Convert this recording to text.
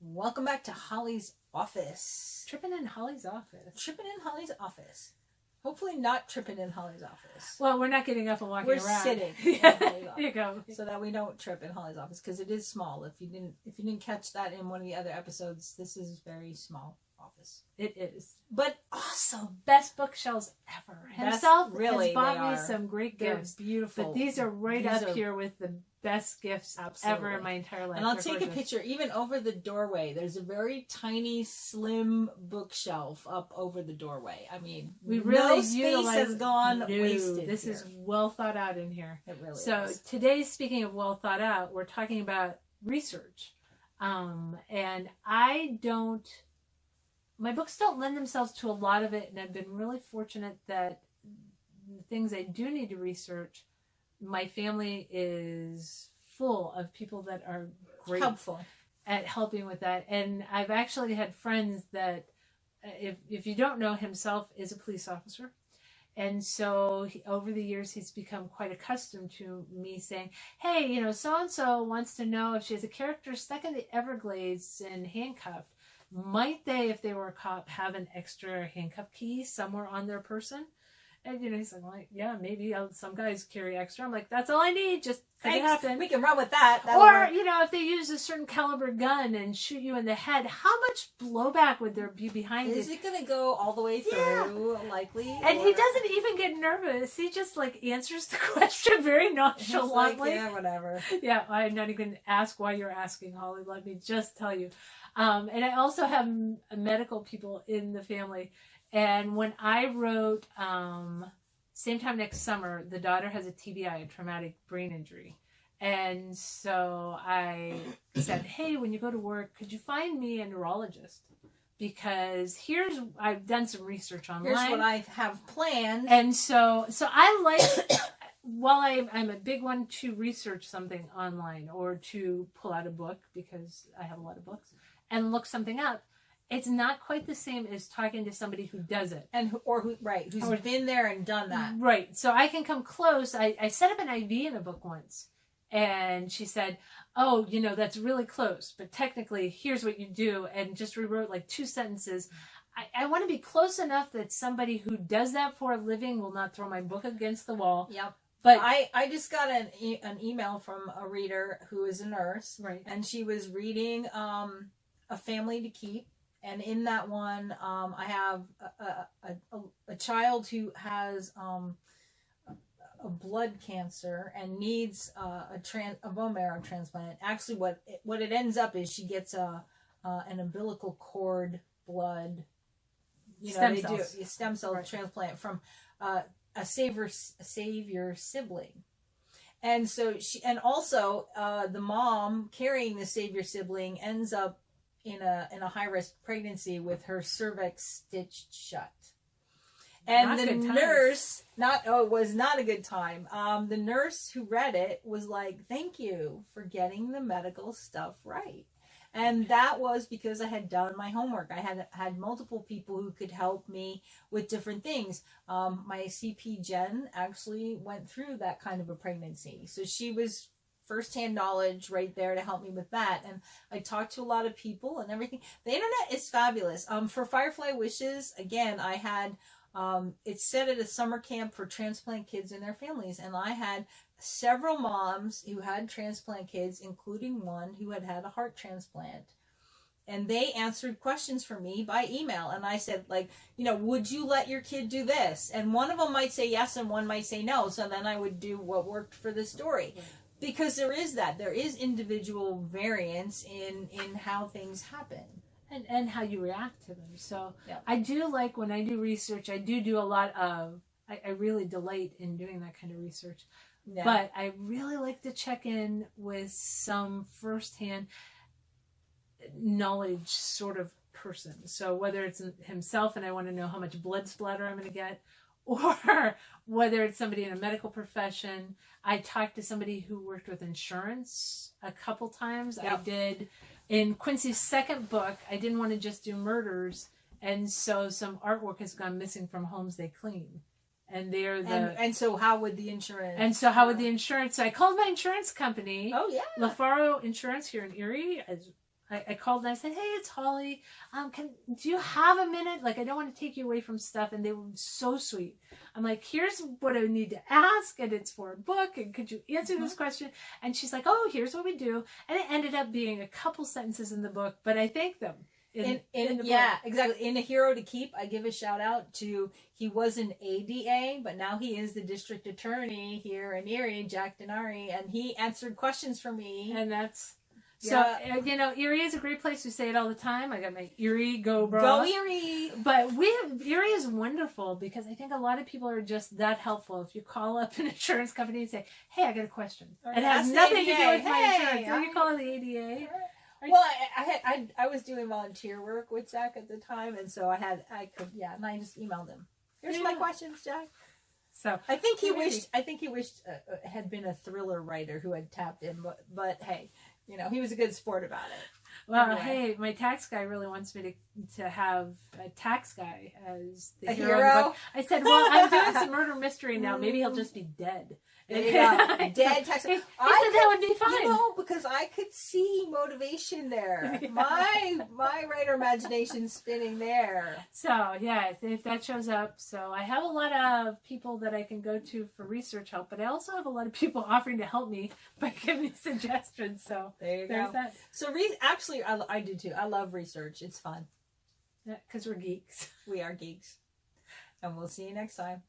Welcome back to Holly's office. Trippin' in Holly's office. Trippin' in Holly's office. Hopefully not tripping in Holly's office. Well, we're not getting up and walking around. We're sitting in Yeah, Holly's office. there you go. So that we don't trip in Holly's office, because it is small. If you didn't catch that in one of the other episodes, this is a very small office. It is. But awesome. Best bookshelves ever. Himself really, has bought they me are. some great They're gifts. beautiful. But these are right These up are- here with the best gifts Absolutely. ever in my entire life. And I'll They're take a gorgeous. picture. Even over the doorway, there's a very tiny, slim bookshelf up over the doorway. I mean, We really no space utilize- has gone No, wasted. This here. is well thought out in here. It really So is. today, speaking of well thought out, we're talking about research. And my books don't lend themselves to a lot of it, and I've been really fortunate that the things I do need to research, my family is full of people that are great Helpful. at helping with that. And I've actually had friends that, if you don't know, himself is a police officer. And so over the years, he's become quite accustomed to me saying, hey, so-and-so wants to know if she has a character stuck in the Everglades and handcuffed. Might they, if they were a cop, have an extra handcuff key somewhere on their person? And, he's like, well, yeah, maybe some guys carry extra. I'm like, that's all I need. Just make it happen. We can run with that. That'll Or, work. if they use a certain caliber gun and shoot you in the head, how much blowback would there be behind Is it? it going to go all the way through, likely? And he doesn't even get nervous. He just, answers the question very He's like, nonchalantly. yeah, whatever. Yeah, I'm not even going to ask why you're asking, Holly. Let me just tell you. And I also have medical people in the family. And when I wrote, same time next summer, the daughter has a TBI, a traumatic brain injury. And so I said, hey, when you go to work, could you find me a neurologist? Because I've done some research online. Here's what I have planned. And so I like, while I'm a big one to research something online or to pull out a book, because I have a lot of books, and look something up, it's not quite the same as talking to somebody who does it. Who's been there and done that. Right. So I can come close. I set up an IV in a book once, and she said, oh, that's really close, but technically here's what you do, and just rewrote 2 sentences. I want to be close enough that somebody who does that for a living will not throw my book against the wall. Yep. But I just got an email from a reader who is a nurse. Right. And she was reading A Family to Keep. And in that one, I have a child who has a blood cancer and needs a bone marrow transplant. Actually, what it ends up is she gets an umbilical cord blood. Stem they cells. do a stem cell Right. transplant from a savior sibling. And so also the mom carrying the savior sibling ends up in a high risk pregnancy with her cervix stitched shut. And Not the good times. nurse, it was not a good time. The nurse who read it was like, thank you for getting the medical stuff right. And that was because I had done my homework. I had multiple people who could help me with different things. My CP Jen actually went through that kind of a pregnancy. So she was firsthand knowledge right there to help me with that. And I talked to a lot of people and everything. The internet is fabulous. For Firefly Wishes, again, I had, it's set at a summer camp for transplant kids and their families. And I had several moms who had transplant kids, including one who had a heart transplant. And they answered questions for me by email. And I said, would you let your kid do this? And one of them might say yes and one might say no. So then I would do what worked for the story. Right. Because there is individual variance in how things happen. and how you react to them. So Yeah. I do like, when I do research, I do a lot of, I really delight in doing that kind of research. Yeah. But I really like to check in with some firsthand knowledge sort of person. So whether it's himself and I want to know how much blood splatter I'm going to get, or whether it's somebody in a medical profession. I talked to somebody who worked with insurance a couple times. Yep. I did in Quincy's second book. I didn't want to just do murders, and so some artwork has gone missing from homes they clean. And they're the and so how would the insurance? And so how would the insurance? So I called my insurance company. Oh yeah. LaFaro Insurance here in Erie. I called and I said, hey, it's Holly. Do you have a minute? Like, I don't want to take you away from stuff. And they were so sweet. I'm like, here's what I need to ask. And it's for a book. And could you answer this question? And she's like, oh, here's what we do. And it ended up being a couple sentences in the book, but I thanked them. In the book. Yeah, exactly. In A Hero to Keep, I give a shout out to, he was an ADA, but now he is the district attorney here in Erie, Jack Denari, and he answered questions for me. And that's, so, you know, Erie is a great place. We say it all the time. I got my Erie Go Bra. Go Erie! But Erie is wonderful because I think a lot of people are just that helpful. If you call up an insurance company and say, hey, I got a question. Or it has nothing to do with my insurance. Or you call the ADA. Well, I was doing volunteer work with Jack at the time, and so and I just emailed him. Here's my questions, Jack. So I think he wished had been a thriller writer who had tapped in, but hey, you know, he was a good sport about it. Well, anyway. Hey, my tax guy really wants me to have a tax guy as the hero. Of the book. I said, well, I'm doing some murder mystery now. Maybe he'll just be dead. There you go. Dead tax. He said that would be fine. You know, because I could see motivation there. My writer imagination spinning there. So yeah, if that shows up, so I have a lot of people that I can go to for research help, but I also have a lot of people offering to help me by giving me suggestions. So there you there's go. That. So actually, I do too. I love research. It's fun. Yeah, because we're geeks. We are geeks, and we'll see you next time.